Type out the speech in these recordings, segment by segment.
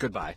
Goodbye.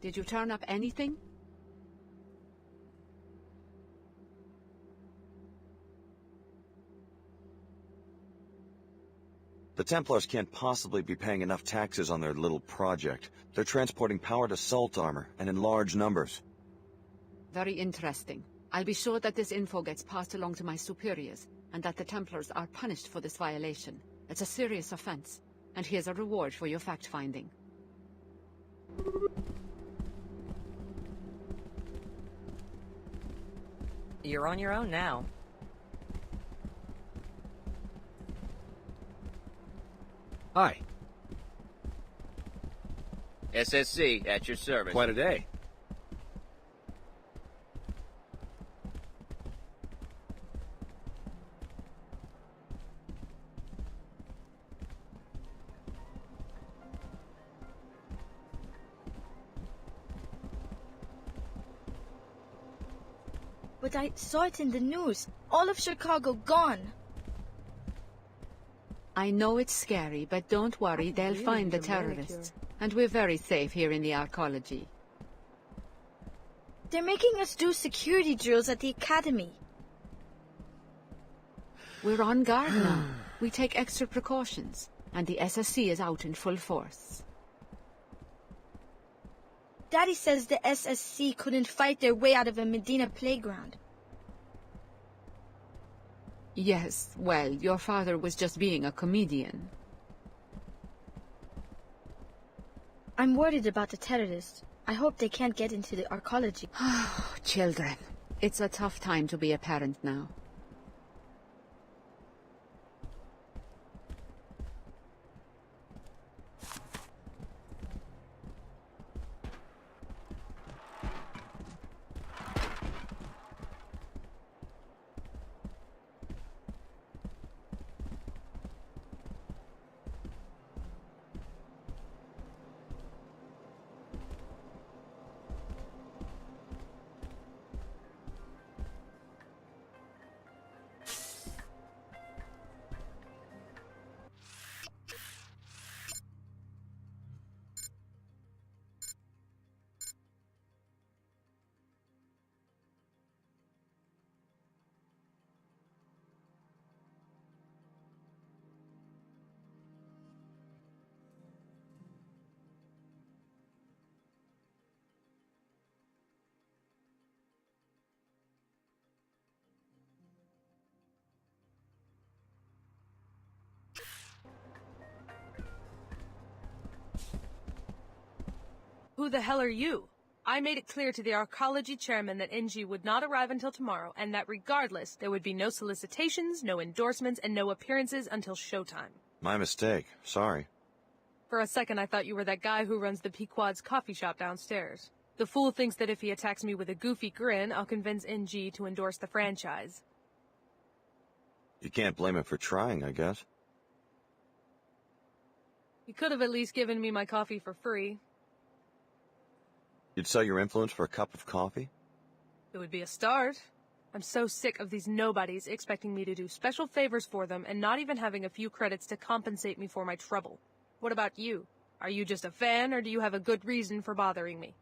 Did you turn up anything? The Templars can't possibly be paying enough taxes on their little project. They're transporting powered assault armor, and in large numbers. Very interesting. I'll be sure that this info gets passed along to my superiors, and that the Templars are punished for this violation. It's a serious offense, and here's a reward for your fact-finding. You're on your own now. Hi. SSC, at your service. Quite a day. But I saw it in the news. All of Chicago gone. I know it's scary, but don't worry, they'll find the terrorists. And we're very safe here in the arcology. They're making us do security drills at the academy. We're on guard now. We take extra precautions, and the SSC is out in full force. Daddy says the SSC couldn't fight their way out of a Medina playground. Yes, well, your father was just being a comedian. I'm worried about the terrorists. I hope they can't get into the arcology. Children. It's a tough time to be a parent now. Who the hell are you? I made it clear to the arcology chairman that NG would not arrive until tomorrow, and that regardless, there would be no solicitations, no endorsements, and no appearances until showtime. My mistake. Sorry. For a second, I thought you were that guy who runs the Pequod's coffee shop downstairs. The fool thinks that if he attacks me with a goofy grin, I'll convince NG to endorse the franchise. You can't blame him for trying, I guess. He could have at least given me my coffee for free. You'd sell your influence for a cup of coffee? It would be a start. I'm so sick of these nobodies expecting me to do special favors for them and not even having a few credits to compensate me for my trouble. What about you? Are you just a fan, or do you have a good reason for bothering me?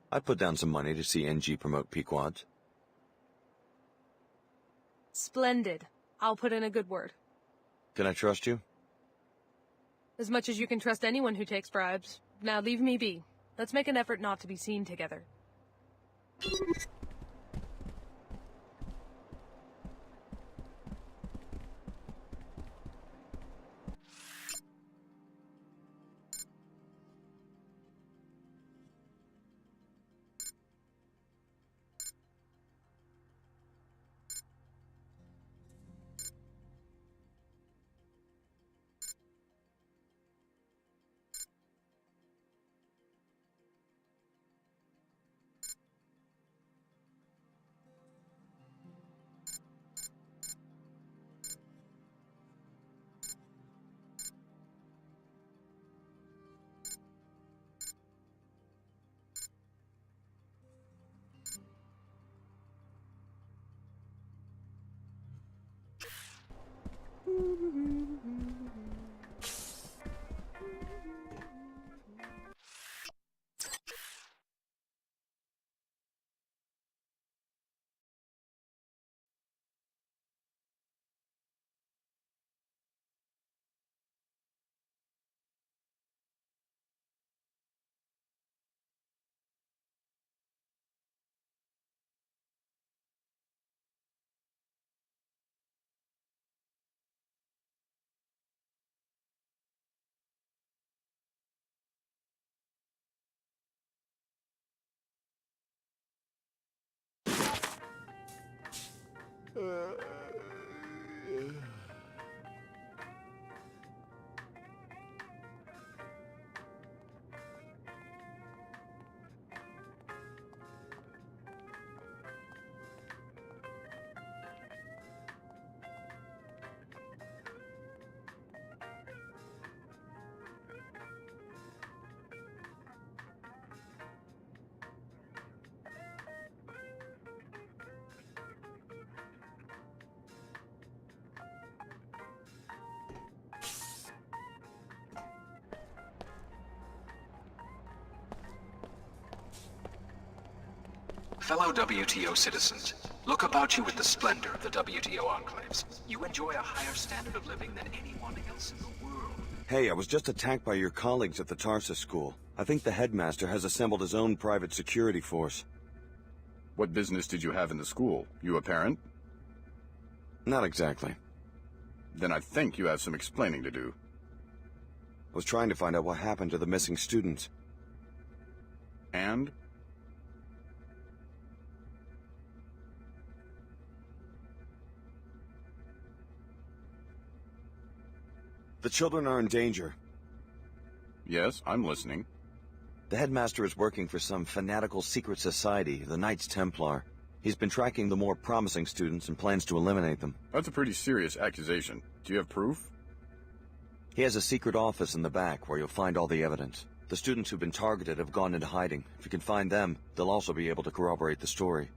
I put down some money to see NG promote Pequods. Splendid. I'll put in a good word. Can I trust you? As much as you can trust anyone who takes bribes. Now leave me be. Let's make an effort not to be seen together. Fellow WTO citizens, look about you with the splendor of the WTO enclaves. You enjoy a higher standard of living than anyone else in the world. Hey, I was just attacked by your colleagues at the Tarsus school. I think the headmaster has assembled his own private security force. What business did you have in the school? You a parent? Not exactly. Then I think you have some explaining to do. I was trying to find out what happened to the missing students. And? The children are in danger. Yes, I'm listening. The headmaster is working for some fanatical secret society, the Knights Templar. He's been tracking the more promising students and plans to eliminate them. That's a pretty serious accusation. Do you have proof? He has a secret office in the back where you'll find all the evidence. The students who've been targeted have gone into hiding. If you can find them, they'll also be able to corroborate the story.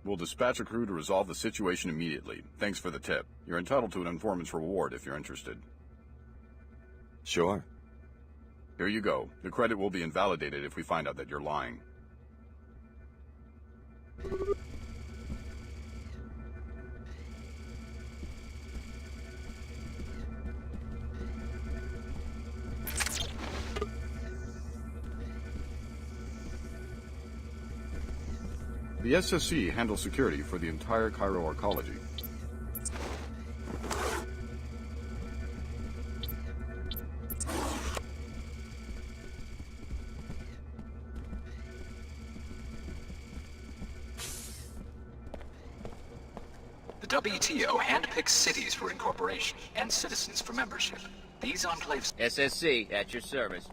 We'll dispatch a crew to resolve the situation immediately. Thanks for the tip. You're entitled to an informant's reward if you're interested. Sure. Here you go. The credit will be invalidated if we find out that you're lying. The SSC handles security for the entire Cairo arcology. The WTO handpicks cities for incorporation and citizens for membership. These enclaves... SSC, at your service.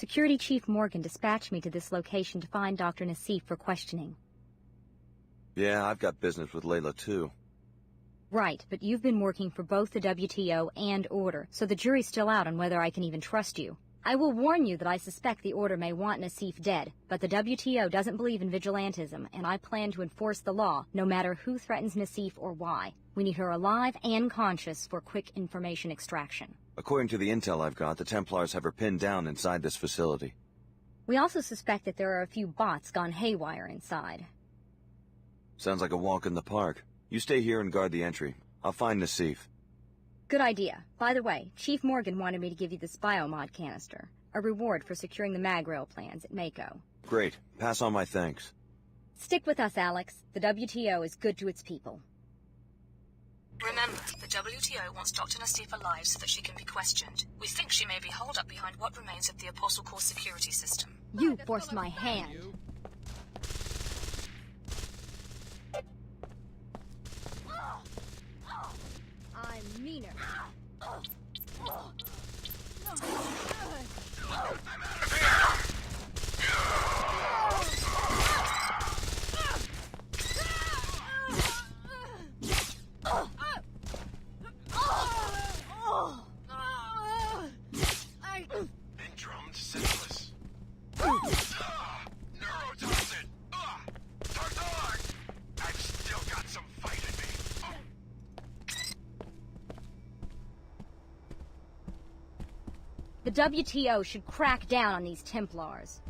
Security Chief Morgan dispatched me to this location to find Dr. Nassif for questioning. Yeah, I've got business with Layla too. Right, but you've been working for both the WTO and Order, so the jury's still out on whether I can even trust you. I will warn you that I suspect the Order may want Nassif dead, but the WTO doesn't believe in vigilantism, and I plan to enforce the law, no matter who threatens Nassif or why. We need her alive and conscious for quick information extraction. According to the intel I've got, the Templars have her pinned down inside this facility. We also suspect that there are a few bots gone haywire inside. Sounds like a walk in the park. You stay here and guard the entry. I'll find Nassif. Good idea. By the way, Chief Morgan wanted me to give you this biomod canister, a reward for securing the mag rail plans at Mako. Great. Pass on my thanks. Stick with us, Alex. The WTO is good to its people. Remember, the WTO wants Dr. Nassif alive so that she can be questioned. We think she may be holed up behind what remains of the Apostle Core security system. You forced my hand. I'm meaner. Been drummed senseless. Neurotoxin! Tartar! I've still got some fight in me. The WTO should crack down on these Templars.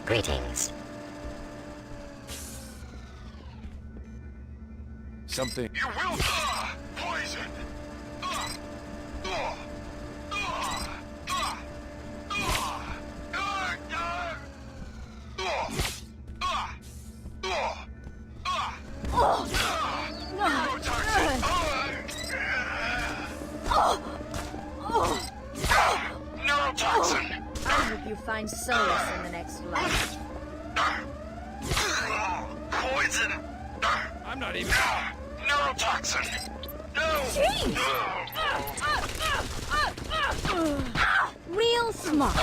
Greetings. Something. You will poison. Neurotoxin. I hope you find solace in the next life. Poison. I'm not even. Neurotoxin. No. Real smart.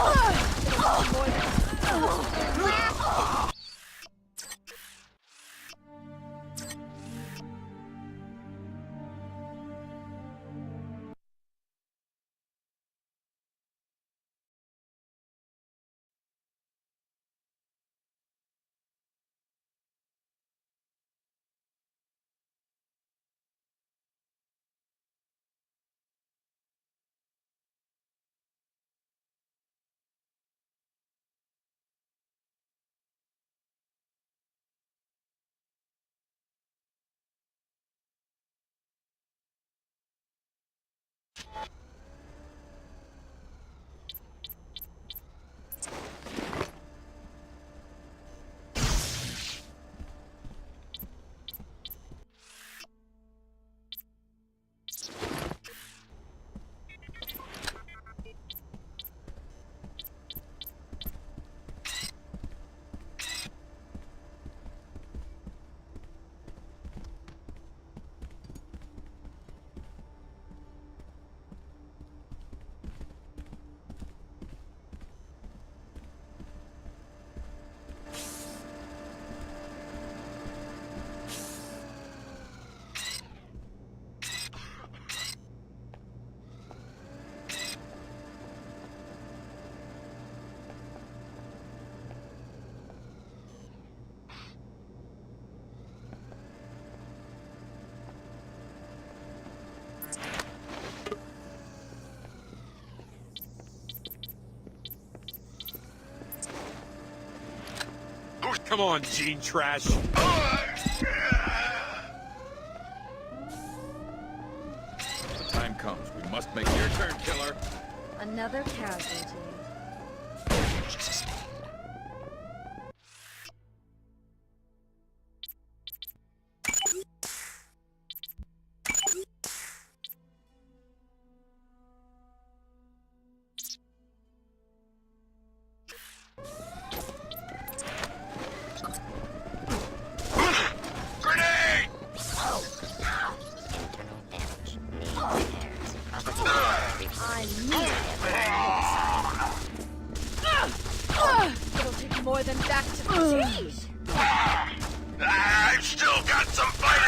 Come on, gene trash. The time comes. We must make your turn, killer. Another casualty. It'll take more than that to... Jeez! I've still got some fight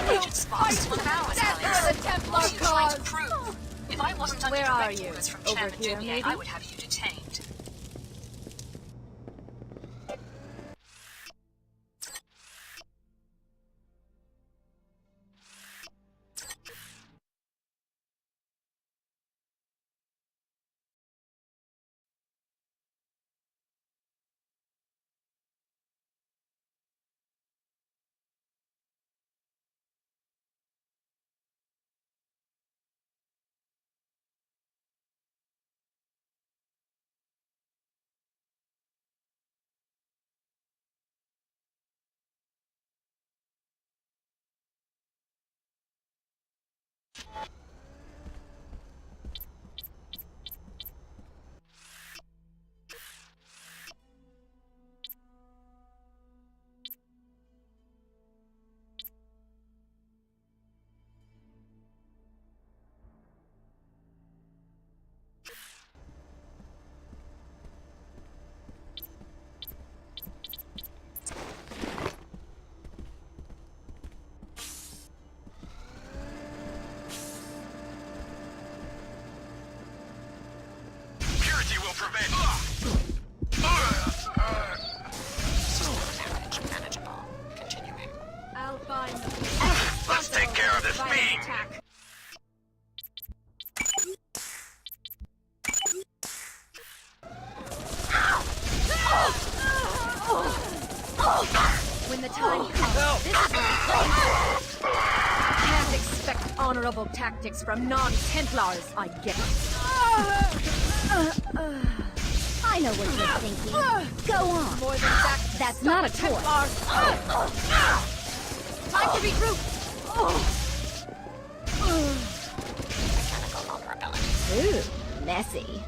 in Agent Sparks, what about us, Alex? For the Templar What are you trying to cause? prove? If I wasn't under Where are direct you? orders from Over Chairman here, Dubier, maybe? I would have you detained. Purity will prevail. I'll find them. Let's take care of this fiend. Attack. When the time comes, this is what I'm for. Can't expect honorable tactics from non-Templars, I get it. I know what you're thinking. Go on. More than that. That's not a toy. Time to regroup. Ooh, messy.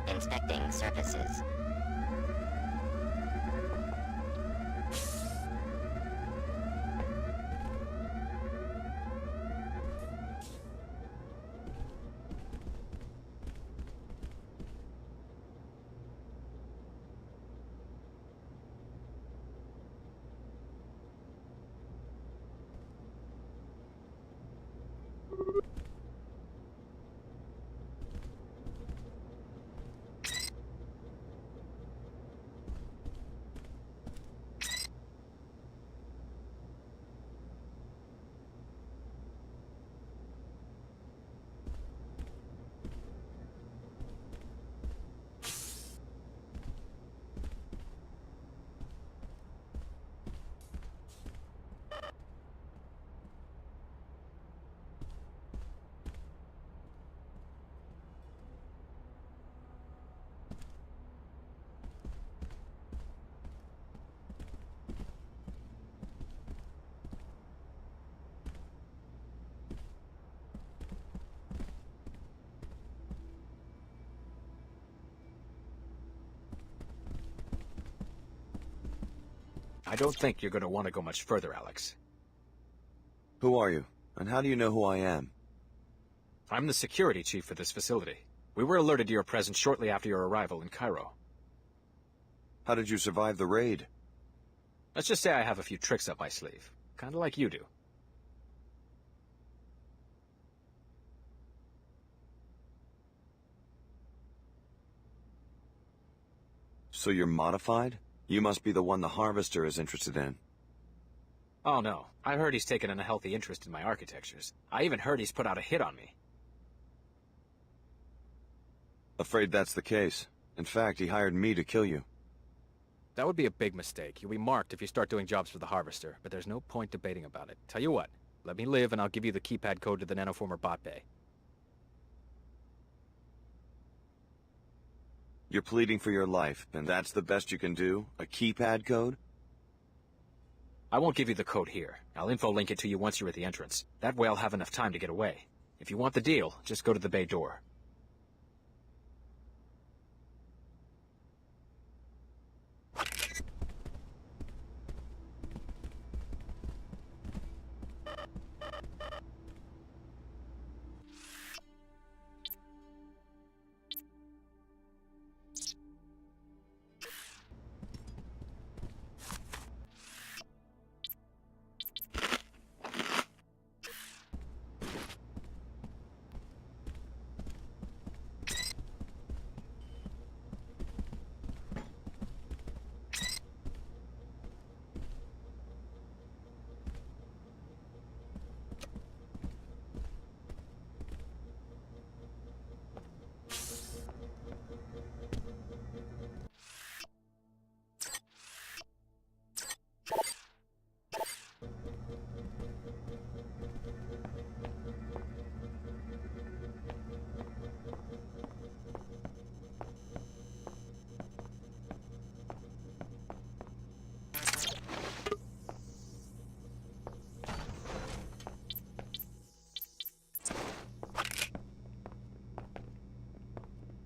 Inspecting surfaces. I don't think you're gonna want to go much further, Alex. Who are you? And how do you know who I am? I'm the security chief for this facility. We were alerted to your presence shortly after your arrival in Cairo. How did you survive the raid? Let's just say I have a few tricks up my sleeve. Kinda like you do. So you're modified? You must be the one the Harvester is interested in. Oh no, I heard he's taken an unhealthy interest in my architectures. I even heard he's put out a hit on me. Afraid that's the case. In fact, he hired me to kill you. That would be a big mistake. You'll be marked if you start doing jobs for the Harvester, but there's no point debating about it. Tell you what, let me live and I'll give you the keypad code to the nanoformer bot bay. You're pleading for your life, and that's the best you can do? A keypad code? I won't give you the code here. I'll info-link it to you once you're at the entrance. That way I'll have enough time to get away. If you want the deal, just go to the bay door.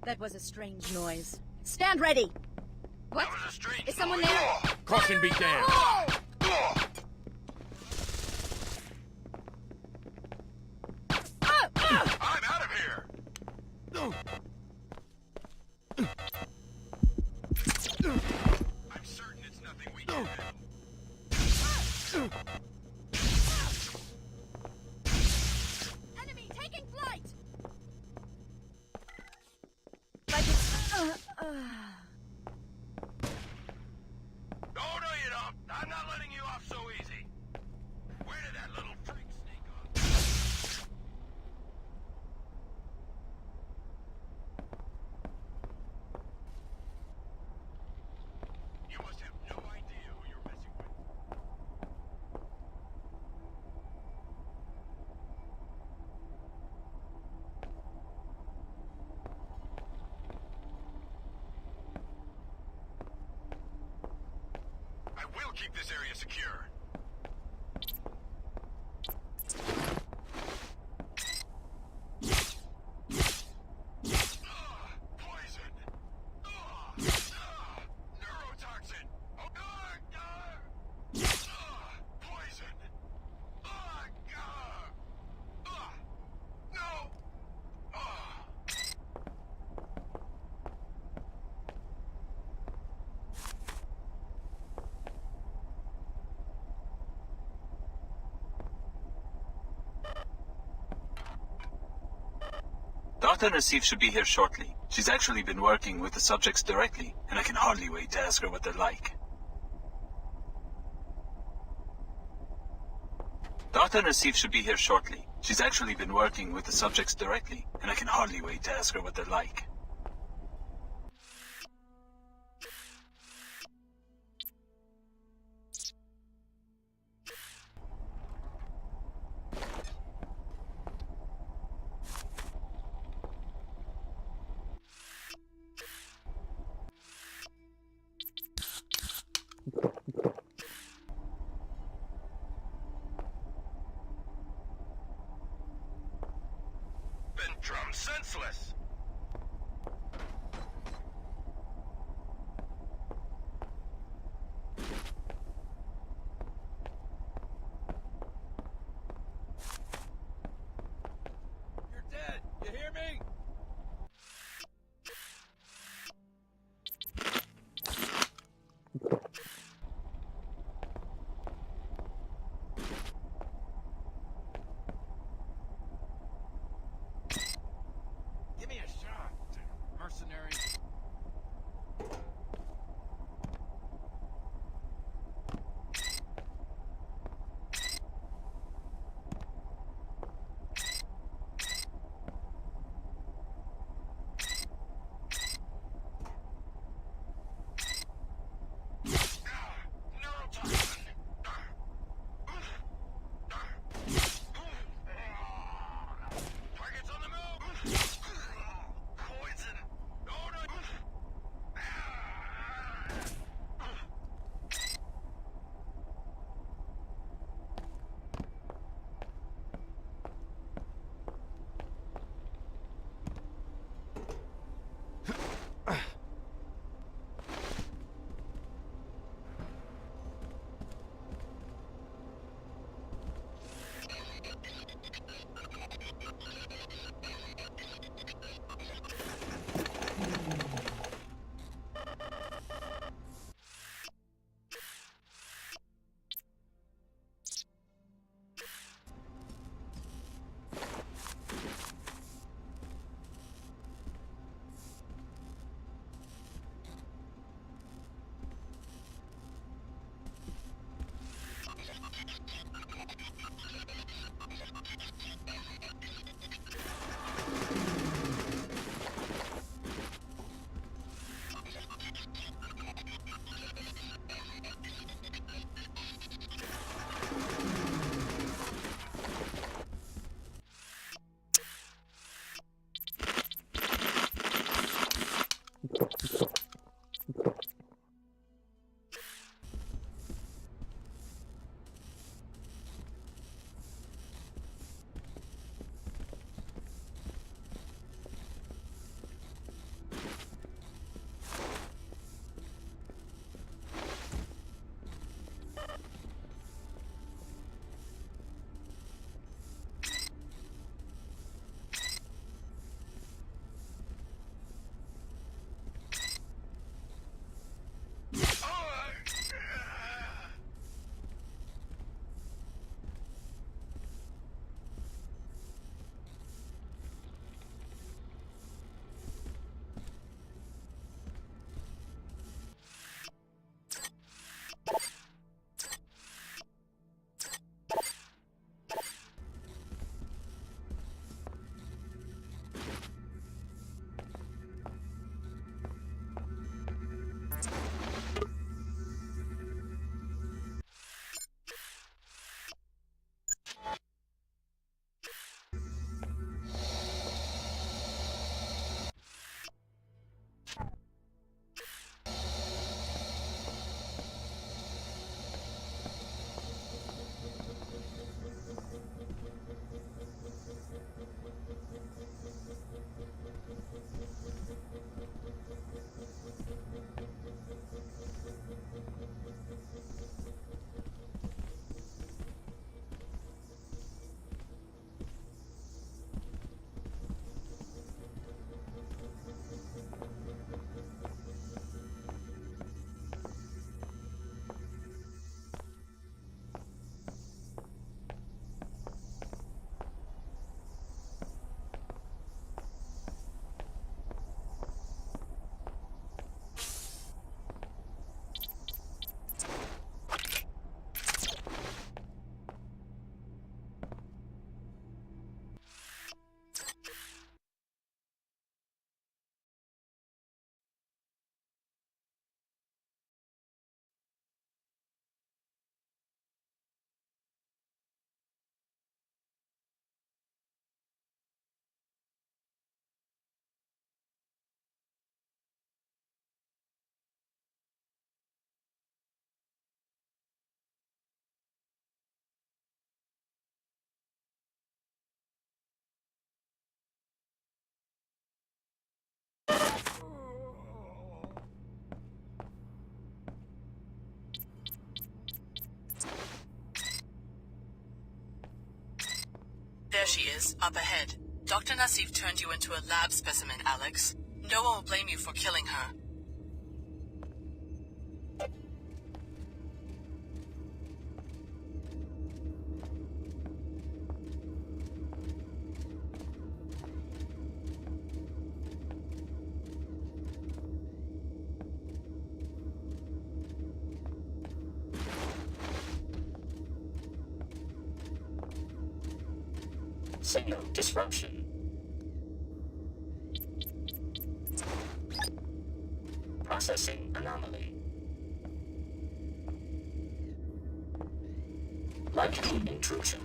That was a strange noise. Stand ready! What? That was a strange Is someone noise. there? Caution be damned! Oh! I'm out of here! I'm certain it's nothing we can handle. Enemy taking flight! No, you don't. I'm not letting you off so easy. Where did that little freak sneak off? You must have no idea who you're messing with. I will keep this area secure. Poison. Neurotoxin. Poison. No. Dr. Nassif should be here shortly. She's actually been working with the subjects directly, and I can hardly wait to ask her what they're like. Dr. Nassif should be here shortly. She's actually been working with the subjects directly, and I can hardly wait to ask her what they're like. Been drum senseless. mercenary. There she is, up ahead. Dr. Nassif turned you into a lab specimen, Alex. No one will blame you for killing her. Signal disruption. Processing anomaly. Likely intrusion.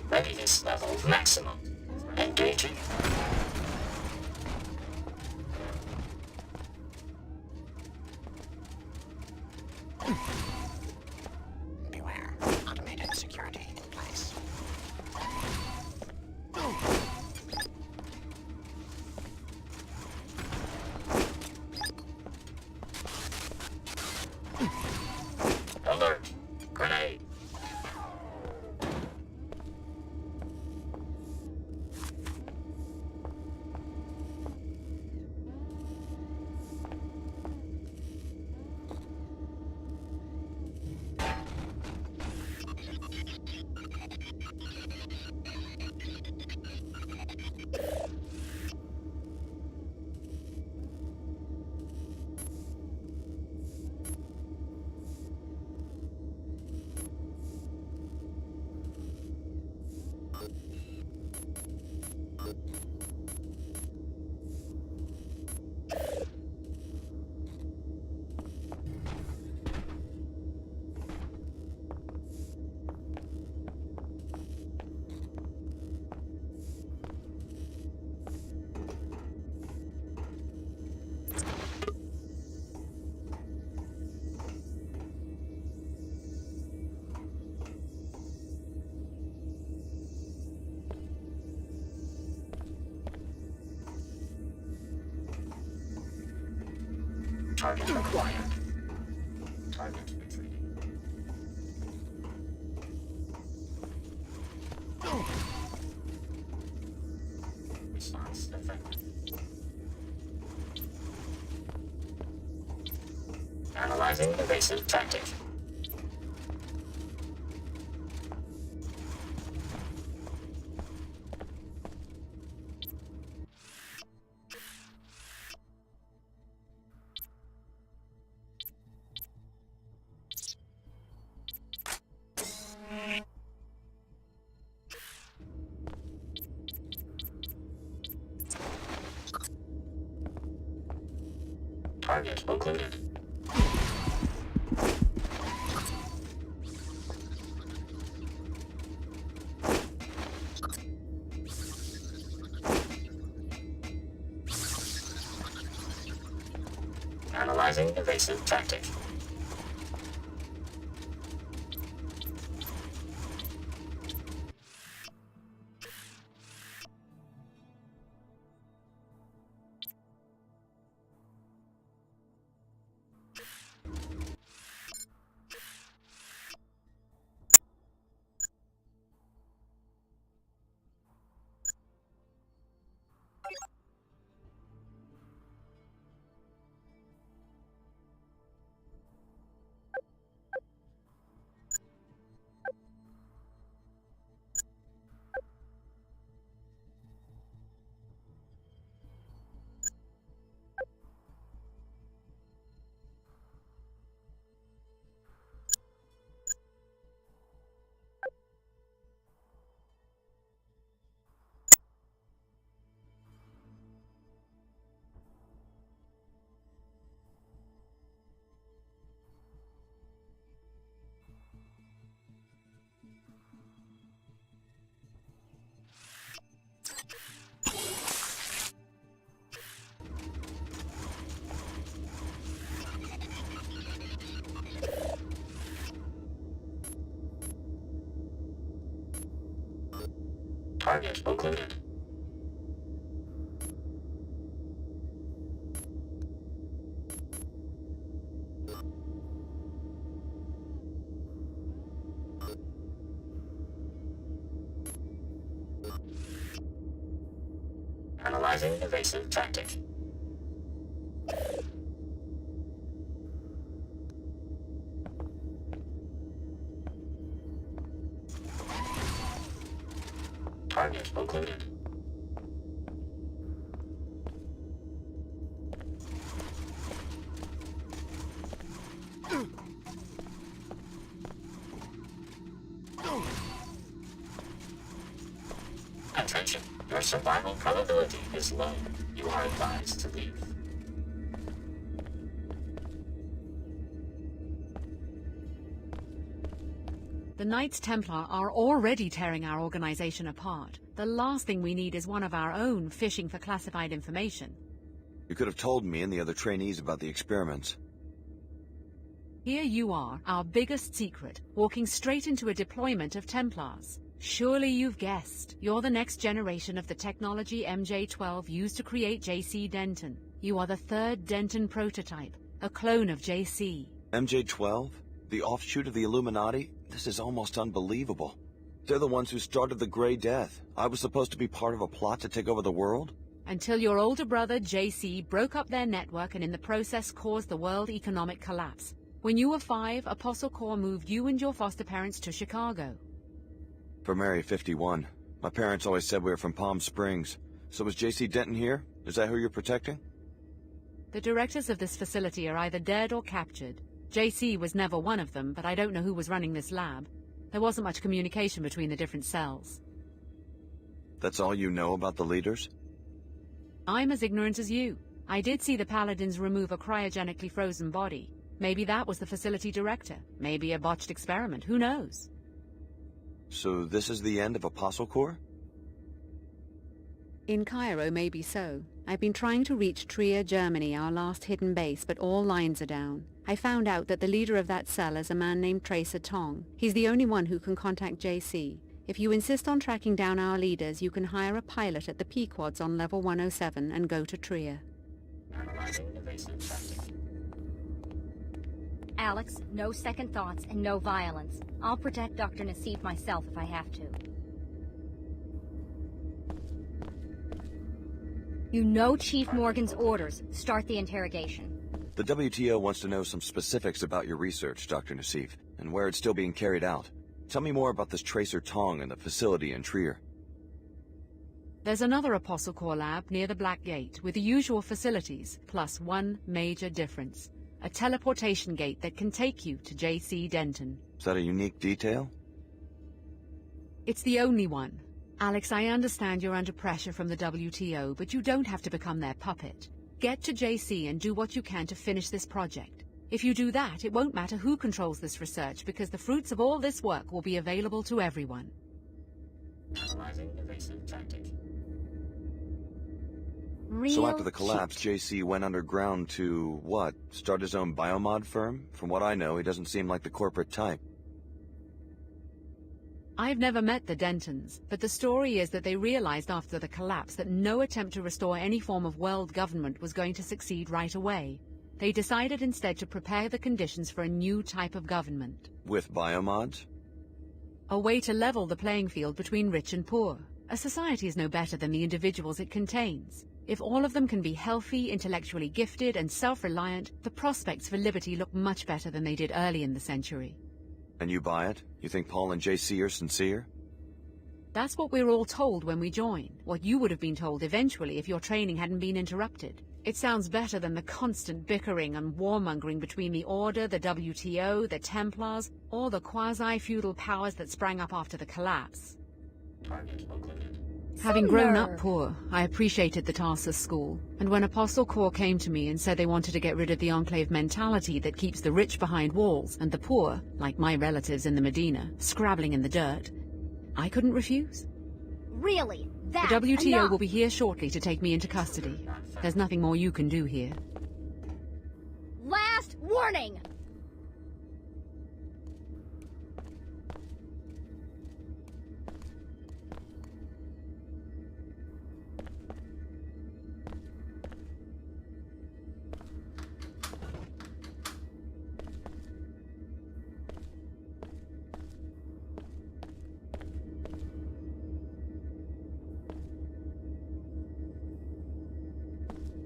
Readiness level maximum. Engaging. Beware. Automated security in place. Alert! Grenade! Target acquired. Target retrieved. Response effective. Analyzing evasive tactic. Target occluded. Analyzing evasive tactic. Target occluded. Analyzing evasive tactic. Target occluded. survival probability is low. You are advised to leave. The Knights Templar are already tearing our organization apart. The last thing we need is one of our own fishing for classified information. You could have told me and the other trainees about the experiments. Here you are, our biggest secret, walking straight into a deployment of Templars. Surely you've guessed. You're the next generation of the technology MJ-12 used to create JC Denton. You are the third Denton prototype, a clone of JC. MJ-12? The offshoot of the Illuminati? This is almost unbelievable. They're the ones who started the Grey Death. I was supposed to be part of a plot to take over the world? Until your older brother, JC, broke up their network and in the process caused the world economic collapse. When you were 5, Apostle Corps moved you and your foster parents to Chicago. From Area 51. My parents always said we were from Palm Springs. So was JC Denton here? Is that who you're protecting? The directors of this facility are either dead or captured. JC was never one of them, but I don't know who was running this lab. There wasn't much communication between the different cells. That's all you know about the leaders? I'm as ignorant as you. I did see the Paladins remove a cryogenically frozen body. Maybe that was the facility director. Maybe a botched experiment. Who knows? So this is the end of Apostle Corps? In Cairo, maybe so. I've been trying to reach Trier, Germany, our last hidden base, but all lines are down. I found out that the leader of that cell is a man named Tracer Tong. He's the only one who can contact JC. If you insist on tracking down our leaders, you can hire a pilot at the Pequods on level 107 and go to Trier. Alex, no second thoughts and no violence. I'll protect Dr. Nassif myself if I have to. You know Chief Morgan's orders. Start the interrogation. The WTO wants to know some specifics about your research, Dr. Nassif, and where it's still being carried out. Tell me more about this Tracer Tong and the facility in Trier. There's another Apostle Corps lab near the Black Gate with the usual facilities, plus one major difference. A teleportation gate that can take you to JC Denton. Is that a unique detail? It's the only one. Alex, I understand you're under pressure from the WTO, but you don't have to become their puppet. Get to JC and do what you can to finish this project. If you do that, it won't matter who controls this research, because the fruits of all this work will be available to everyone. Analyzing evasive tactic. So after the collapse, JC went underground to, what, start his own biomod firm? From what I know, he doesn't seem like the corporate type. I've never met the Dentons, but the story is that they realized after the collapse that no attempt to restore any form of world government was going to succeed right away. They decided instead to prepare the conditions for a new type of government. With biomods? A way to level the playing field between rich and poor. A society is no better than the individuals it contains. If all of them can be healthy, intellectually gifted, and self-reliant, the prospects for liberty look much better than they did early in the century. And you buy it? You think Paul and JC are sincere? That's what we're all told when we join. What you would have been told eventually if your training hadn't been interrupted. It sounds better than the constant bickering and warmongering between the Order, the WTO, the Templars, or the quasi-feudal powers that sprang up after the collapse. Having grown up poor, I appreciated the Tarsus school, and when Apostle Corps came to me and said they wanted to get rid of the Enclave mentality that keeps the rich behind walls and the poor, like my relatives in the Medina, scrabbling in the dirt, I couldn't refuse. Really? The WTO will be here shortly to take me into custody. There's nothing more you can do here. Last warning!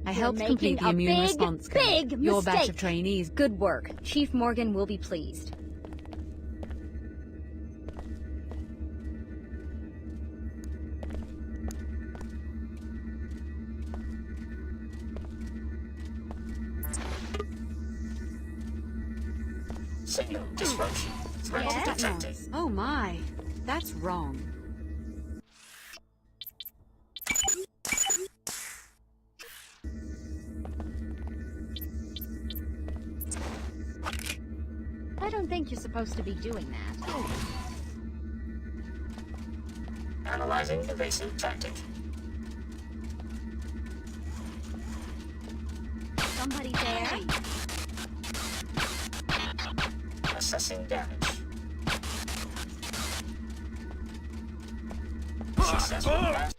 I helped complete the immune response code. Your batch of trainees. Good work. Chief Morgan will be pleased. Signal disruption. Threat detected. Oh my, that's wrong. think you're supposed to be doing that. Analyzing evasive tactic. Somebody there? Assessing damage. Successful mass